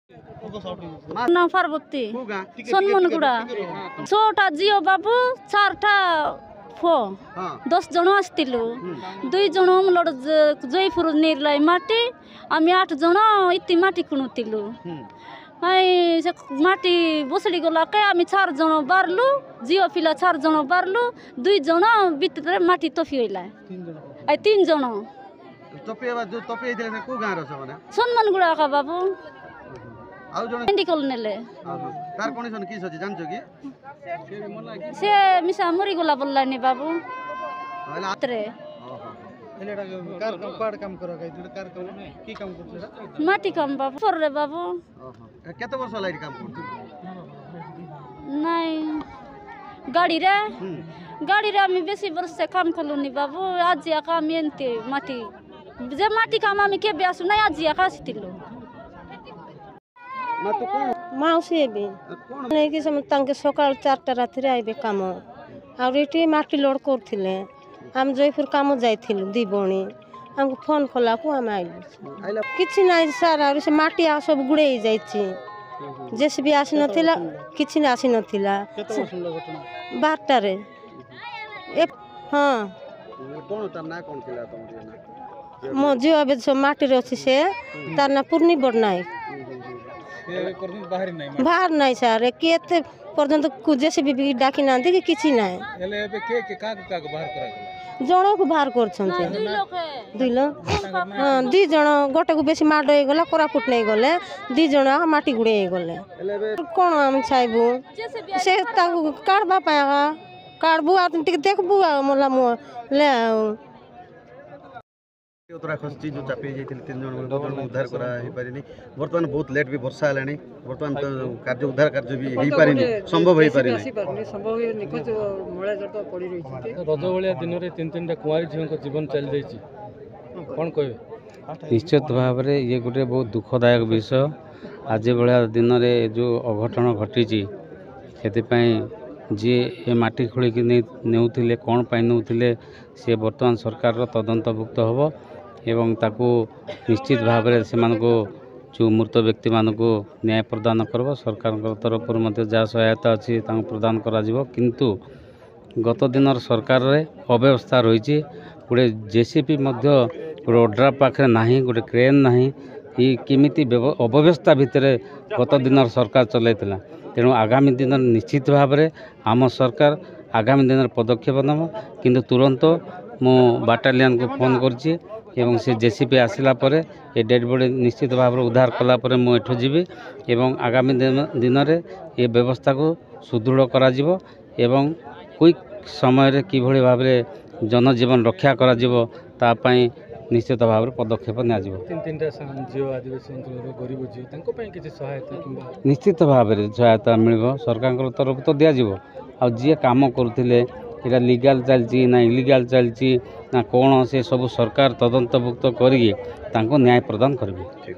ना पार्वती सन्मानगुड़ा 6टा जिओ बाबू 4टा फो 10 जन आसतिलु 2 जन हमलोड जयपुर निर्लय माटी आमी 8 जन इति माटी किणुतिलु से माटी बसड़ी गला के आमी 4 जन बारलु जिओ पिला 4 जन बारलु 2 जन बितरे माटी तफी होइला 3 जन तपिया जो तपि आइथिले को गाँ रछ माने सन्मानगुड़ा का बाबू आउ जण मेडिकल नेले तार कंडीशन की सची जानछो की से मिसा मरी गला बोललानी बाबू तरे एलेडा कार पाड काम करा गई कार की काम करछ माटी काम बाबू पर रे बाबू केते वर्ष लागि काम करछ नहीं गाड़ी रे आमी बेसी वर्ष से काम कलुनी बाबू आज या काम एनते माटी जे माटी काम आमी के बेसु नहीं आज या कासितिलो ना तो कोन माउसी एबे नहीं कि सम तांके सकाळ 4टा राति रे आइबे काम आ रेटी माटी लोड करथिले हम जयपुर काम जाइथिलु दी बणी हमको फोन कला को हम आइलु किछि नाही सर आ से माटी आ सब गुडे जाइछि जेस भी आसी नथिला किछि ना आसी नथिला केते वर्ष घटना 12टा रे एक हां कोन तार ना कोन थिला तमरे ना मो जो अबे सब माटी रे अछि से तार ना पूर्णी बडनाई बाहर नहीं सर केते पर्यंत कुजे से भी डाकी नांती कि किछि नाही एले एबे के का बाहर करा गेला जणो को बाहर करछन दुई लोग हां 2 जण गोटे को बेसी माड हो गला कोरापुट नहीं गले 2 जण माटी गुडे गले कोन हम चाहबू से ताकू काढबा पाया काढबू आ देखबू मोला मो ले उतरा खस्ती जो चापी जाइथिल 3 जण उद्धार करा हे पारिनी वर्तमान बहुत लेट भी वर्षा हलानी वर्तमान तो कार्य उद्धार कार्य भी हे पारिनी संभव हे पारिनी संभव हे निखोज मोळा जट पड़ी रही रज भलिया दिन रे 3-3टा कुंवारी झियो को जीवन चल जाइछि कोन कहबे निश्चित भाव रे ये गुटे बहुत दुखदायक विषय आज भलिया दिन रे जो अघटन घटिछि सेति पई जी ए माटी खोली कि नेउथिले कोन पई नेउथिले से वर्तमान सरकार रो तदंतभुक्त होबो एवं ताकू निश्चित भाव में से जो मृत व्यक्ति मान को न्याय प्रदान करब सरकार तरफ जहाँ सहायता अच्छी प्रदान करा किंतु गत दिन सरकार रे अव्यवस्था रही गोटे जेसीपी रोड्रा पाखे ना गोटे क्रेन ना ये किमिति अव्यवस्था भितर गत दिन सरकार चलैला तेणु आगामी दिन निश्चित भाव में आम सरकार आगामी दिन पदक्षेप नब किंतु तुरंत मो बाटालियन को फोन करछि एवं से जेसीपी आसिला परे ए डेड बॉडी निश्चित भाव में उद्धार कला परे मो एठो जीवी एवं आगामी दिन रे ये व्यवस्था को सुदृढ़ करा जिवो एवं क्विक समय रे किभଳି भाव रे जनजीवन रक्षा करा जिवो ता पई निश्चित भाव में पदक्षेप निया जिवो 3-3टा जियो आदिवासी अंचल गरीब जियो तांको पई किछि सहायता किंबा निश्चित भाव में सहायता मिलबो सरकार तरफ तो दिया जिवो आ जे काम करथिले एटा लीगल चलची ना इलीगल चलची ना कौन से सब सरकार तदंतभुक्त करी न्याय प्रदान करेंगे।